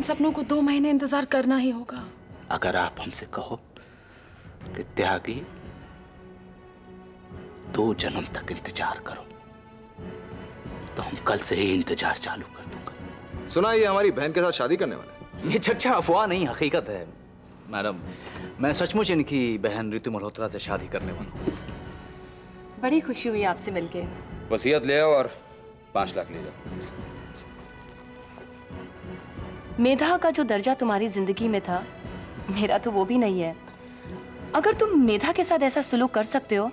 इन सपनों को 2 महीने इंतजार करना ही होगा। अगर आप हमसे कहो कि त्यागी 2 जन्म तक इंतजार करो, तो हम कल से ही इंतजार चालू कर दूंगा। सुना ये हमारी बहन के साथ शादी करने वाला है। ये चर्चा अफवाह नहीं, हकीकत है। मैडम, मैं सचमुच इनकी बहन ऋतु मल्होत्रा से शादी करने वाला हूँ। बड़ी खुशी हुई आपसे मिलके। वसीयत ले आओ और 5 लाख ले जाओ। मेधा का जो दर्जा तुम्हारी जिंदगी में था, मेरा तो वो भी नहीं है। अगर तुम मेधा के साथ ऐसा सुलूक कर सकते हो,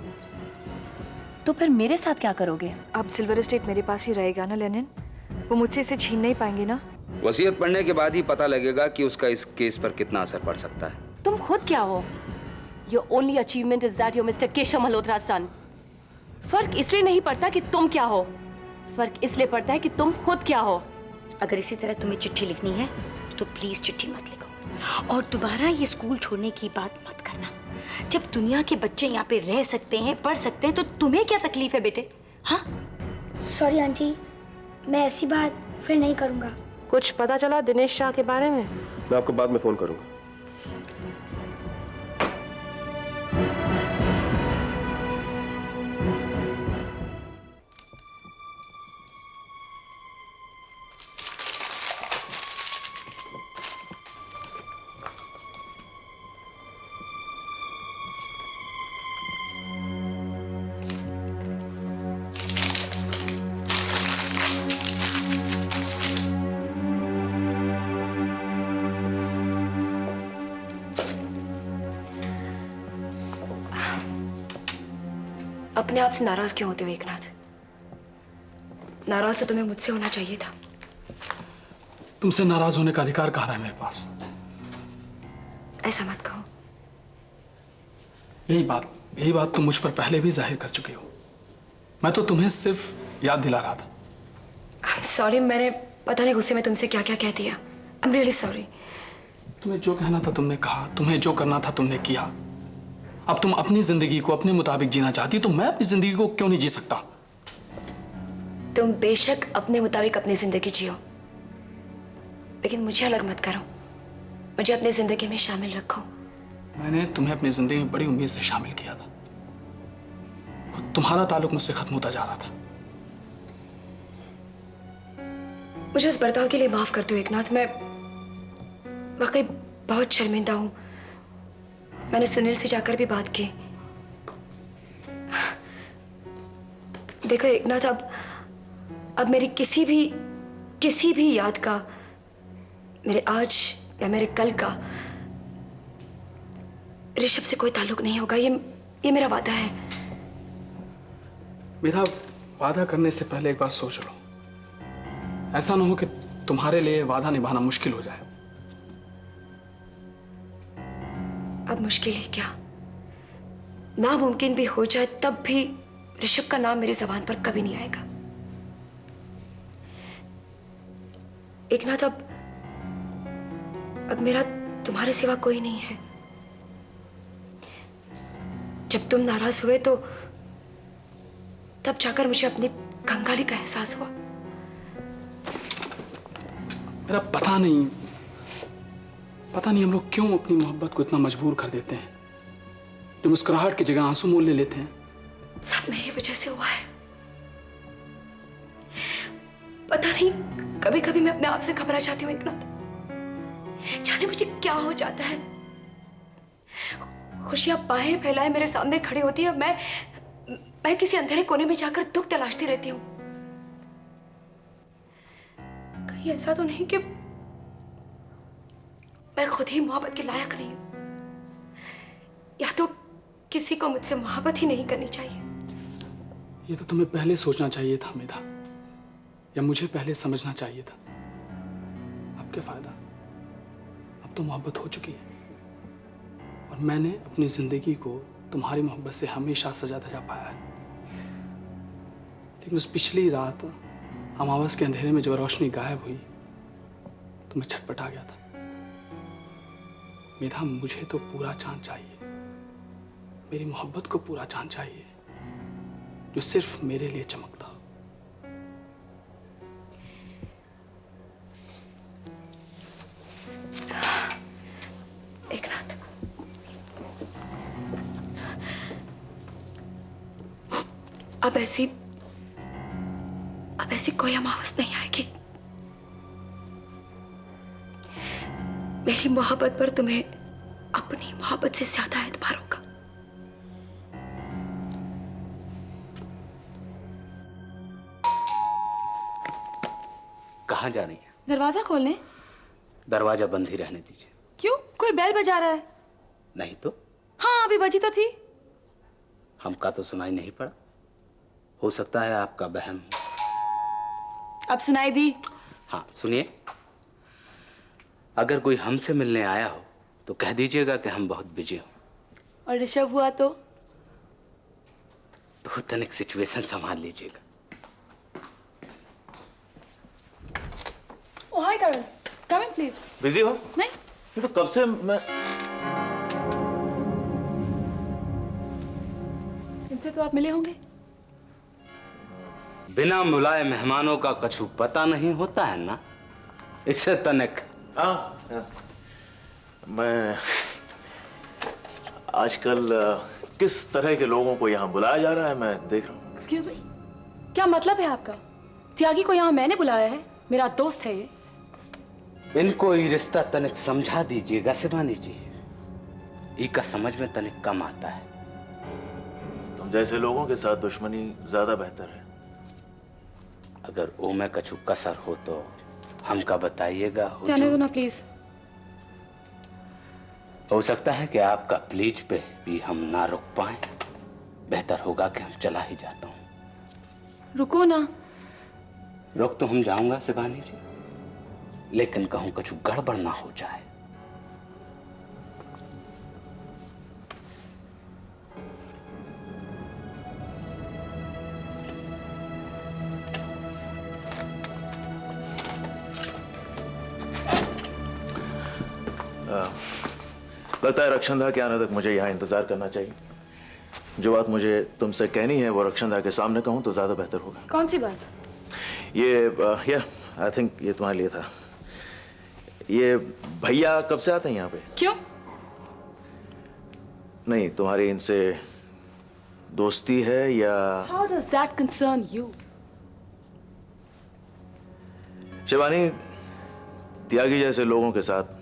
तो फिर मेरे साथ क्या करोगे? अब सिल्वर एस्टेट मेरे पास ही रहेगा ना लेनिन? वो मुझसे इसे छीन नहीं पाएंगे ना? वसीयत पढ़ने के बाद ही पता लगेगा कि उसका इस केस पर कितना असर पड़ सकता है। तुम खुद क्या हो? Your only achievement is that you're Mr. Keshav Malhotra's son. फर्क इसलिए नहीं पड़ता कि तुम क्या हो, फर्क इसलिए पड़ता है कि तुम खुद क्या हो। अगर इसी तरह तुम्हें चिट्ठी लिखनी है तो प्लीज चिट्ठी मत लिखो, और दोबारा ये स्कूल छोड़ने की बात मत करना। जब दुनिया के बच्चे यहाँ पे रह सकते हैं, पढ़ सकते हैं, तो तुम्हें क्या तकलीफ है बेटे? हाँ? सॉरी आंटी, मैं ऐसी बात फिर नहीं करूँगा। कुछ पता चला दिनेश शाह के बारे में? मैं आपको बाद में फोन करूंगा। अपने आप से नाराज क्यों होते हो एकनाथ? नाराज तो तुम्हें मुझसे होना चाहिए था। तुमसे नाराज होने का अधिकार कहाँ है मेरे पास? ऐसा मत कहो। यही बात तुम मुझ पर पहले भी जाहिर कर चुकी हो। मैं तो तुम्हें सिर्फ याद दिला रहा था। सॉरी, मैंने पता नहीं गुस्से में तुमसे क्या क्या कह दिया। I am really sorry. तुम्हें जो कहना था तुमने कहा, तुम्हें जो करना था तुमने किया। अब तुम अपनी जिंदगी को अपने मुताबिक जीना चाहती, तो मैं अपनी जिंदगी को क्यों नहीं जी सकता? तुम बेशक अपने मुताबिक अपनी जिंदगी जियो, लेकिन मुझे अलग मत करो। मुझे अपनी जिंदगी में शामिल रखो। मैंने तुम्हें अपनी जिंदगी में बड़ी उम्मीद से शामिल किया था। खुद तुम्हारा ताल्लुक मुझसे खत्म होता जा रहा था। मुझे उस बर्ताव के लिए माफ कर दो एकनाथ। मैं वाकई बहुत शर्मिंदा हूं। मैंने सुनील से जाकर भी बात की। देखो एकनाथ, अब मेरी किसी भी याद का, मेरे आज या मेरे कल का ऋषभ से कोई ताल्लुक नहीं होगा। ये मेरा वादा है। मेरा वादा करने से पहले एक बार सोच लो। ऐसा ना हो कि तुम्हारे लिए वादा निभाना मुश्किल हो जाए। अब मुश्किल है क्या, नामुमकिन भी हो जाए तब भी ऋषभ का नाम मेरी जबान पर कभी नहीं आएगा। एकनाथ, अब मेरा तुम्हारे सिवा कोई नहीं है। जब तुम नाराज हुए तो तब जाकर मुझे अपनी कंगाली का एहसास हुआ। मेरा पता नहीं हम लोग क्यों अपनी मोहब्बत को इतना मजबूर कर देते हैं, जो मुस्कुराहट की जगह आंसू मोल ले लेते हैं। सब मेरी वजह से हुआ है। पता नहीं, कभी कभी मैं अपने आप से घबरा जाती हूँ एकनाथ। जाने मुझे क्या हो जाता है। खुशियां बाहें फैलाए मेरे सामने खड़ी होती है, मैं किसी अंधेरे कोने में जाकर दुख तलाशती रहती हूँ। कहीं ऐसा तो नहीं कि मैं खुद ही मोहब्बत के लायक नहीं हूं, या तो किसी को मुझसे मोहब्बत ही नहीं करनी चाहिए। ये तो तुम्हें पहले सोचना चाहिए था मेधा, या मुझे पहले समझना चाहिए था। अब क्या फायदा, अब तो मोहब्बत हो चुकी है, और मैंने अपनी जिंदगी को तुम्हारी मोहब्बत से हमेशा सजा धजा पाया है। लेकिन उस पिछली रात अमावस के अंधेरे में जब रोशनी गायब हुई तो मैं छटपटा गया था। मेधा, मुझे तो पूरा चांद चाहिए, मेरी मोहब्बत को पूरा चांद चाहिए, जो सिर्फ मेरे लिए चमकता हो। अब ऐसी कोई अमावस नहीं आएगी। मेरी मोहब्बत पर तुम्हें अपनी मोहब्बत से ज्यादा एतबार होगा। कहाँ जा रही है? दरवाजा खोलने। दरवाजा बंद ही रहने दीजिए। क्यों? कोई बेल बजा रहा है? नहीं तो हाँ, अभी बजी तो थी। हमका तो सुनाई नहीं पड़ा। हो सकता है आपका बहम हो। अब सुनाई दी। हाँ सुनिए, अगर कोई हमसे मिलने आया हो तो कह दीजिएगा कि हम बहुत बिजी हो। और ऋषभ हुआ तो तनिक सिचुएशन संभाल लीजिएगा। ओ हाय करण, कम इन प्लीज। बिजी हो? नहीं। ये तो कब से मैं इनसे तो आप मिले होंगे। बिना बुलाए मेहमानों का कछु पता नहीं होता है ना, इससे तनिक। हाँ, मैं आजकल किस तरह के लोगों को यहाँ बुलाया जा रहा है मैं देख रहा हूँ। एक्सक्यूज मी, क्या मतलब है आपका? त्यागी को यहाँ मैंने बुलाया है, मेरा दोस्त है ये। इनको ये रिश्ता तनिक समझा दीजिएगा शिवानी जी, इनका समझ में तनिक कम आता है। तुम जैसे लोगों के साथ दुश्मनी ज्यादा बेहतर है। अगर ओ में कछु कसर हो तो हमका बताइएगा। जाने दो ना प्लीज। हो सकता है कि आपका प्लीज पे भी हम ना रुक पाए। बेहतर होगा कि हम चला ही जाता हूँ। रुको ना। रुक तो हम जाऊंगा शिवानी जी, लेकिन कहूं कुछ गड़बड़ ना हो जाए। लगता है रक्षणदा के आने तक मुझे यहाँ इंतजार करना चाहिए। जो बात मुझे तुमसे कहनी है वो रक्षणदा के सामने कहूँ तो ज्यादा बेहतर होगा। कौन सी बात? ये आई थिंक ये तुम्हारे लिए था। ये भैया कब से आते हैं यहाँ पे? क्यों? नहीं, तुम्हारी इनसे दोस्ती है या? How does that concern you? Shivani, त्यागी जैसे लोगों के साथ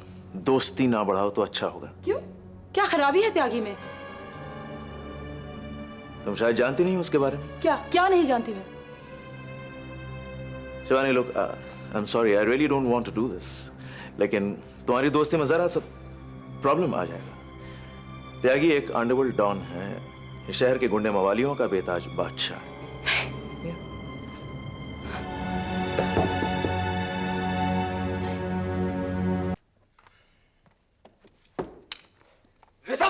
दोस्ती ना बढ़ाओ तो अच्छा होगा। क्यों? क्या खराबी है त्यागी में? तुम शायद जानती नहीं हो उसके बारे में। क्या क्या नहीं जानती मैं? Shivani, look, I'm sorry, I really don't want to do this, लेकिन तुम्हारी दोस्ती में जरा सा प्रॉब्लम आ जाएगा। त्यागी एक अंडरवर्ल्ड डॉन है, शहर के गुंडे मवालियों का बेताज बादशाह है।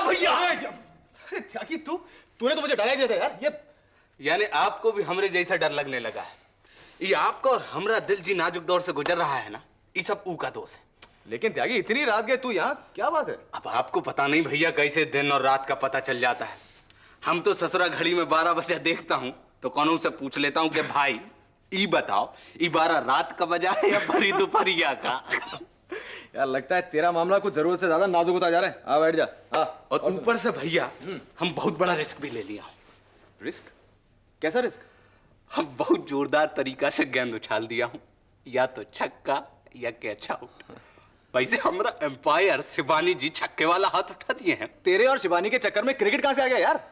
भैया, अरे त्यागी तूने तो मुझे डरा दिया था यार। ये यानी आपको भी हमरे जैसा डर लगने लगा है। ये आपका और हमरा दिल जी नाजुक दौर से गुजर रहा है ना, ये सब ऊ का दोष है। लेकिन त्यागी, इतनी रात गए तू यहाँ, क्या बात है? अब आपको पता नहीं भैया कैसे दिन और रात का पता चल जाता है। हम तो ससुरा घड़ी में 12 बजे देखता हूँ तो कौनों से पूछ लेता हूँ कि भाई ई बताओ, ई 12 रात का बजा है या भरी दोपहरिया का? यार लगता है तेरा मामला कुछ जरूरत से ज्यादा नाजुक होता जा रहा है। आ बैठ जा। हाँ, और ऊपर से भैया हम बहुत बड़ा रिस्क भी ले लिया। रिस्क? कैसा रिस्क? हम बहुत जोरदार तरीका से गेंद उछाल दिया हूँ, या तो छक्का या कैच आउट। वैसे हमारा एम्पायर शिवानी जी छक्के वाला हाथ उठा दिए हैं। तेरे और शिवानी के चक्कर में क्रिकेट कहां से आ गया यार?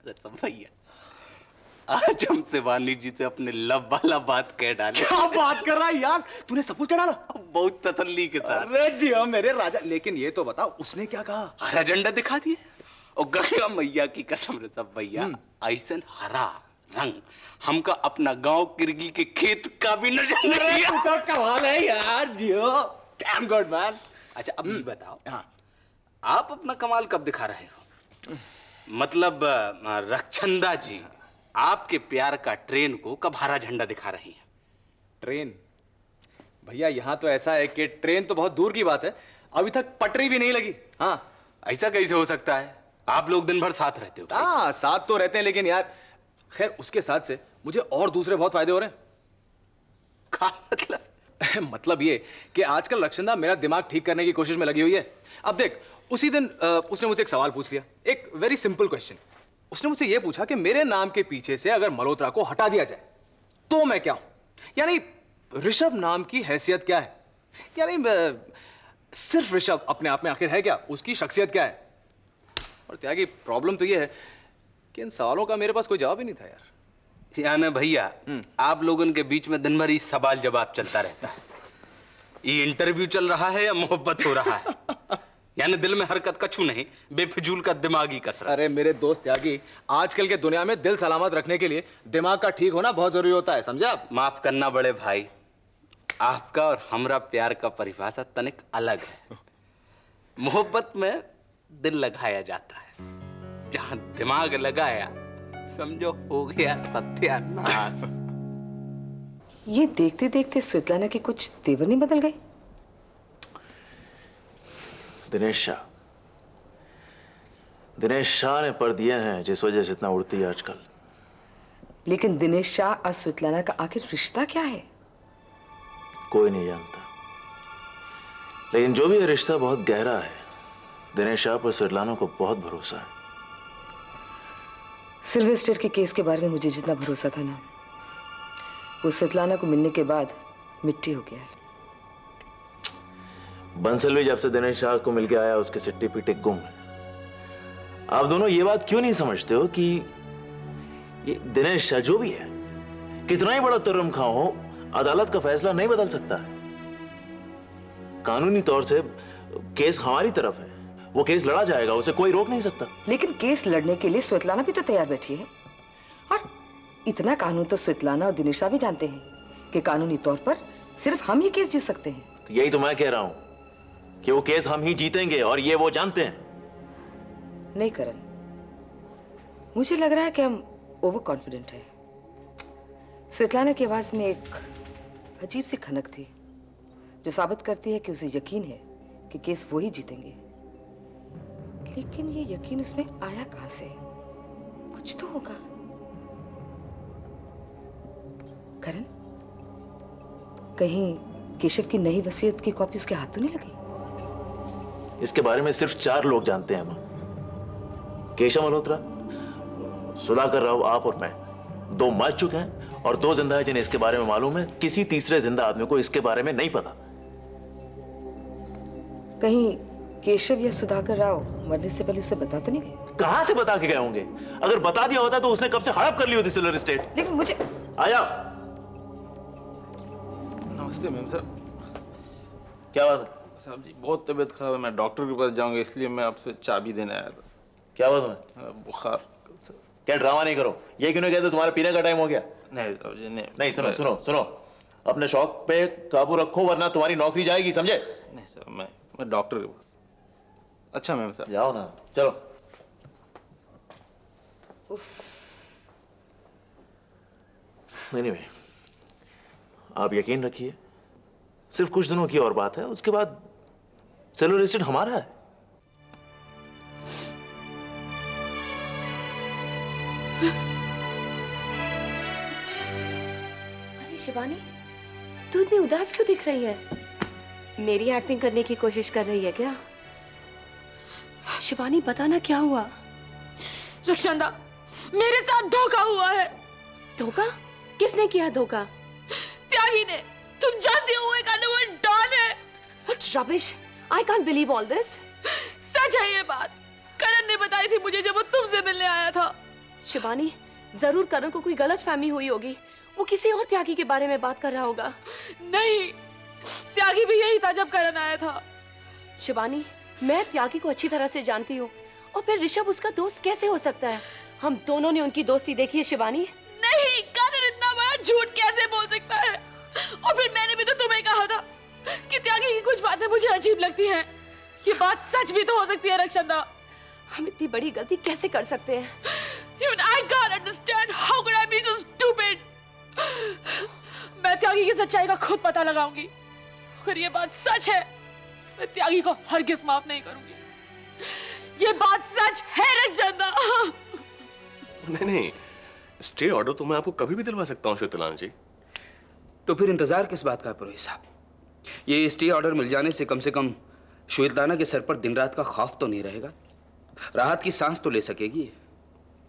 रतन भैया, आज हम शिवानी जी से अपने लव वाला बात कह डाले। क्या बात कर रहा है यार? तूने सब कुछ कह डाला? बहुत तसल्ली के साथ। अरे जी हाँ मेरे राजा, लेकिन ये तो बताओ उसने क्या कहा? हरा झंडा दिखा दिए और गंगा मैया की कसम रतन भैया, ऐसा हरा रंग हमका अपना गांव किरगी के खेत का भी नजर नहीं आया। तो कमाल है यार जियो, डैम गुड मैन। अच्छा अब ये बताओ, हाँ, आप अपना कमाल कब दिखा रहे हो? मतलब रक्षंदा जी आपके प्यार का ट्रेन को कब हरा झंडा दिखा रही हैं? ट्रेन? भैया यहाँ तो ऐसा है कि ट्रेन तो बहुत दूर की बात है, अभी तक पटरी भी नहीं लगी। हाँ। ऐसा कैसे हो सकता है? आप लोग दिन भर साथ रहते हो। हाँ साथ तो रहते हैं, लेकिन यार खैर उसके साथ से मुझे और दूसरे बहुत फायदे हो रहे हैं। क्या मतलब? मतलब ये कि आजकल रक्षंदा मेरा दिमाग ठीक करने की कोशिश में लगी हुई है। अब देख, उसी दिन उसने मुझे एक सवाल पूछ लिया, एक वेरी सिंपल क्वेश्चन उसने मुझसे यह पूछा कि मेरे नाम के पीछे से अगर मल्होत्रा को हटा दिया जाए तो मैं क्या हूं, यानी ऋषभ नाम की हैसियत क्या है, यानी सिर्फ ऋषभ अपने आप में आखिर है क्या, उसकी शख्सियत क्या है। और त्यागी प्रॉब्लम तो यह है कि इन सवालों का मेरे पास कोई जवाब ही नहीं था यार। यानी भैया आप लोगों के बीच में दिन भर ही सवाल जवाब चलता रहता है। ये इंटरव्यू चल रहा है या मोहब्बत हो रहा है? यानी दिल में हरकत कछु नहीं, बेफिजूल का दिमागी कसरत। अरे मेरे दोस्त त्यागी, आजकल के दुनिया में दिल सलामत रखने के लिए दिमाग का ठीक होना बहुत जरूरी होता है, समझे आप? माफ करना बड़े भाई, आपका और हमरा प्यार का परिभाषा तनिक अलग है। मोहब्बत में दिल लगाया जाता है, जहां दिमाग लगाया समझो हो गया सत्यानाश। ये देखते देखते स्वेतलाना की कुछ तेवर नहीं बदल गई? दिनेश शाह ने पर दिए हैं जिस वजह से इतना उड़ती है आजकल। लेकिन दिनेश शाह और स्वेतलाना का आखिर रिश्ता क्या है? कोई नहीं जानता, लेकिन जो भी ये रिश्ता बहुत गहरा है। दिनेश शाह पर स्वेतलाना को बहुत भरोसा है। सिल्वेस्टर के केस के बारे में मुझे जितना भरोसा था ना, वो स्वेतलाना को मिलने के बाद मिट्टी हो गया है। बंसल भी जब से दिनेश शाह को मिलके आया उसके सिट्टी पीटे गुम है। आप दोनों ये बात क्यों नहीं समझते हो कि ये दिनेश शाह जो भी है, कितना ही बड़ा तुर्रम खां हो, अदालत का फैसला नहीं बदल सकता है। कानूनी तौर से केस हमारी तरफ है, वो केस लड़ा जाएगा, उसे कोई रोक नहीं सकता। लेकिन केस लड़ने के लिए स्वेतलाना भी तो तैयार बैठी है, और इतना कानून तो स्वेतलाना और दिनेश शाह भी जानते हैं कि कानूनी तौर पर सिर्फ हम ही केस जीत सकते हैं। तो यही तो मैं कह रहा हूं कि वो केस हम ही जीतेंगे, और ये वो जानते हैं। नहीं करण, मुझे लग रहा है कि हम ओवर कॉन्फिडेंट हैं। स्वेतलाना की आवाज में एक अजीब सी खनक थी जो साबित करती है कि उसे यकीन है कि केस वो ही जीतेंगे। लेकिन ये यकीन उसमें आया कहां से? कुछ तो होगा। करण, कहीं केशव की नई वसीयत की कॉपी उसके हाथ तो नहीं लगी? इसके बारे में सिर्फ 4 लोग जानते हैं मां। केशव मल्होत्रा, सुधाकर राव, आप और मैं। 2 मर चुके हैं और 2 जिंदा है जिन्हें इसके बारे में मालूम है। किसी तीसरे जिंदा आदमी को इसके बारे में नहीं पता। कहीं केशव या सुधाकर राव मरने से पहले उसे बता तो नहीं गए? कहां से बता के गए होंगे? अगर बता दिया होता तो उसने कब से हड़प कर ली होती सिल्वर एस्टेट। लेकिन मुझे आया। नमस्ते मैम साहब। क्या बात है? साहब जी बहुत तबीयत खराब है, मैं डॉक्टर के पास जाऊंगा, इसलिए मैं आपसे चाबी देने आया था। क्या बात है? बुखार। क्या ड्रामा नहीं करो, ये क्यों नहीं कहते तुम्हारा पीने का टाइम हो गया? नहीं साहब जी नहीं, सुनो सुनो सुनो, अपने शौक पे काबू रखो वरना तुम्हारी नौकरी जाएगी, समझे? नहीं सर, मैं डॉक्टर के पास। अच्छा मैम साहब। जाओ ना, चलो। एनीवे, आप यकीन रखिए, सिर्फ कुछ दिनों की और बात है, उसके बाद सिल्वर एस्टेट हमारा है। अरे शिवानी, तू इतनी उदास क्यों दिख रही है? मेरी एक्टिंग करने की कोशिश कर रही है क्या? शिवानी बता ना क्या हुआ? रक्षांदा, मेरे साथ धोखा हुआ है। धोखा? किसने किया धोखा? त्यागी ने। तुम जानती हो वो एक अनोवर डॉन है। What rubbish! I can't believe all this. सच है ये बात। करण ने बताई थी मुझे जब वो तुमसे मिलने आया था। शिवानी, जरूर करण को कोई गलतफहमी हुई होगी। वो किसी और त्यागी के बारे में बात कर रहा होगा। नहीं, त्यागी भी यही था जब करण आया था। शिवानी, मैं त्यागी को अच्छी तरह से जानती हूँ, और फिर ऋषभ उसका दोस्त कैसे हो सकता है? हम दोनों ने उनकी दोस्ती देखी है शिवानी। नहीं, करण इतना बड़ा झूठ कैसे बोल सकता है? और फिर मैंने भी तो तुम्हें कहा था कि त्यागी की कुछ बातें मुझे अजीब लगती हैं। ये बात सच भी तो हो सकती है रक्षांदा। हम इतनी बड़ी गलती कैसे कर सकते हैं? Even I can't understand how could I be so stupid? मैं त्यागी की सच्चाई का खुद पता लगाऊंगी। अगर ये बात सच है, मैं त्यागी को हरगिज़ माफ नहीं करूंगी। ये बात सच है रक्षांदा। नहीं, स्टे ऑर्डर तो मैं आपको कभी भी दिलवा सकता हूँ श्वेतलाना जी। तो फिर इंतजार किस बात का पुरोहित साहब? ये स्टे ऑर्डर मिल जाने से कम श्वेतलाना के सर पर दिन रात का खौफ तो नहीं रहेगा, राहत की सांस तो ले सकेगी।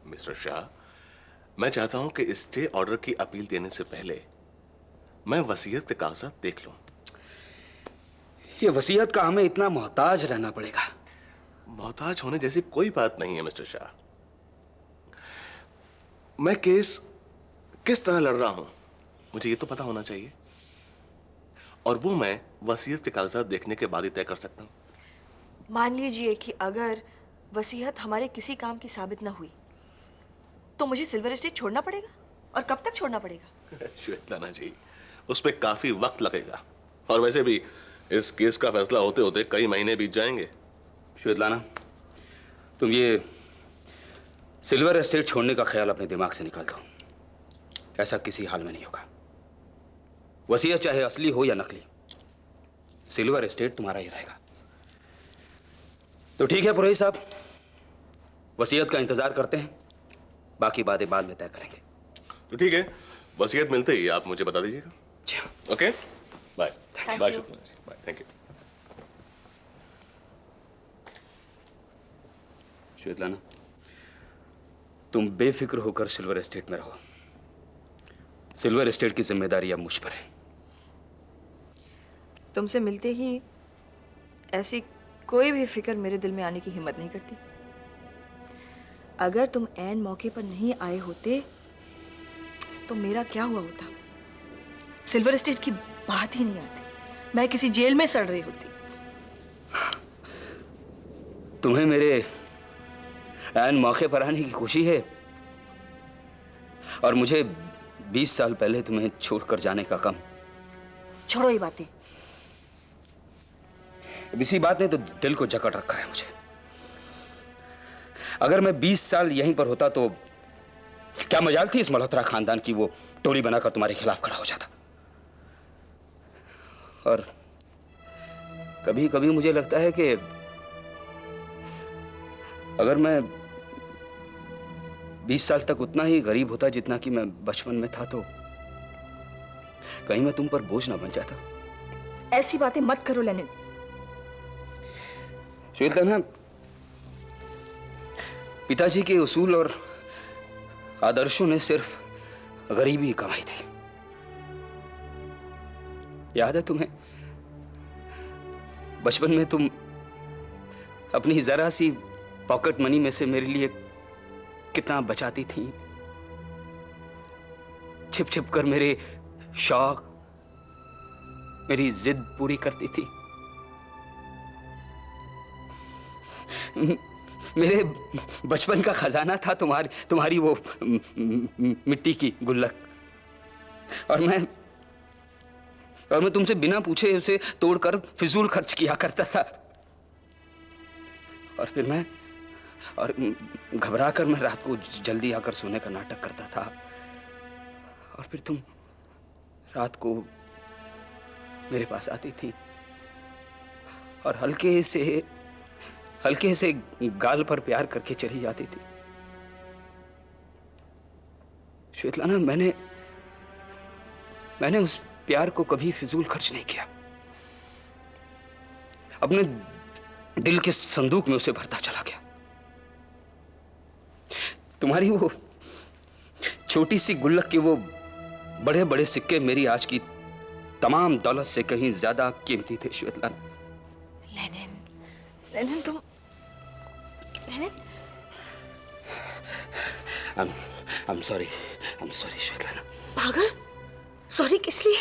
मिस्टर शाह, मैं चाहता हूं कि स्टे ऑर्डर की अपील देने से पहले मैं वसीयत के कागजात देख लूं। ये वसीयत का हमें इतना मोहताज रहना पड़ेगा? मोहताज होने जैसी कोई बात नहीं है मिस्टर शाह। मैं केस किस तरह लड़ रहा हूं मुझे ये तो पता होना चाहिए, और वो मैं वसीयत के कागजात देखने के बाद ही तय कर सकता हूं। मान लीजिए कि अगर वसीयत हमारे किसी काम की साबित ना हुई तो मुझे सिल्वर एस्टेट छोड़ना पड़ेगा, और कब तक छोड़ना पड़ेगा? श्वेतलाना जी, उस पर काफी वक्त लगेगा, और वैसे भी इस केस का फैसला होते होते कई महीने बीत जाएंगे। श्वेतलाना, तुम ये सिल्वर एस्टेट छोड़ने का ख्याल अपने दिमाग से निकाल दो। ऐसा किसी हाल में नहीं होगा। वसीयत चाहे असली हो या नकली, सिल्वर एस्टेट तुम्हारा ही रहेगा। तो ठीक है पुरोहित साहब, वसीयत का इंतजार करते हैं, बाकी बातें बाद में तय करेंगे। तो ठीक है, वसीयत मिलते ही आप मुझे बता दीजिएगा। Okay, bye bye Svetlana ji, bye, thank you. Svetlana, तुम बेफिक्र होकर सिल्वर एस्टेट में रहो। सिल्वर एस्टेट की जिम्मेदारी अब मुझ पर है। तुमसे मिलते ही ऐसी कोई भी फिक्र मेरे दिल में आने की हिम्मत नहीं करती। अगर तुम ऐन मौके पर नहीं आए होते तो मेरा क्या हुआ होता? सिल्वर एस्टेट की बात ही नहीं आती, मैं किसी जेल में सड़ रही होती। तुम्हें मेरे ऐन मौके पर आने की खुशी है, और मुझे 20 साल पहले तुम्हें छोड़कर जाने का गम। छोड़ो ये बातें। इसी बात ने तो दिल को जकड़ रखा है मुझे। अगर मैं 20 साल यहीं पर होता तो क्या मजाल थी इस मल्होत्रा खानदान की वो टोली बनाकर तुम्हारे खिलाफ खड़ा हो जाता। और कभी कभी मुझे लगता है कि अगर मैं 20 साल तक उतना ही गरीब होता जितना कि मैं बचपन में था, तो कहीं मैं तुम पर बोझ ना बन जाता। ऐसी बातें मत करो लेनिन। श्वेतलाना, पिताजी के उसूल और आदर्शों ने सिर्फ गरीबी कमाई थी। याद है तुम्हें, बचपन में तुम अपनी जरा सी पॉकेट मनी में से मेरे लिए कितना बचाती थी। छिप छिप कर मेरे शौक, मेरी जिद पूरी करती थी। मेरे बचपन का खजाना था तुम्हारी वो मिट्टी की गुल्लक, और मैं तुमसे बिना पूछे उसे तोड़कर फिजूल खर्च किया करता था। और फिर मैं घबरा कर मैं रात को जल्दी आकर सोने का नाटक करता था, और फिर तुम रात को मेरे पास आती थी और हल्के से गाल पर प्यार करके चली जाती थी। श्वेतलाना, मैंने उस प्यार को कभी फिजूल खर्च नहीं किया। अपने दिल के संदूक में उसे भरता चला गया। तुम्हारी वो छोटी सी गुल्लक के वो बड़े बड़े सिक्के मेरी आज की तमाम दौलत से कहीं ज्यादा कीमती थे श्वेतलाना। लेनिन तुम लेनिन। I'm sorry Svetlana. पागल, सॉरी किस लिए?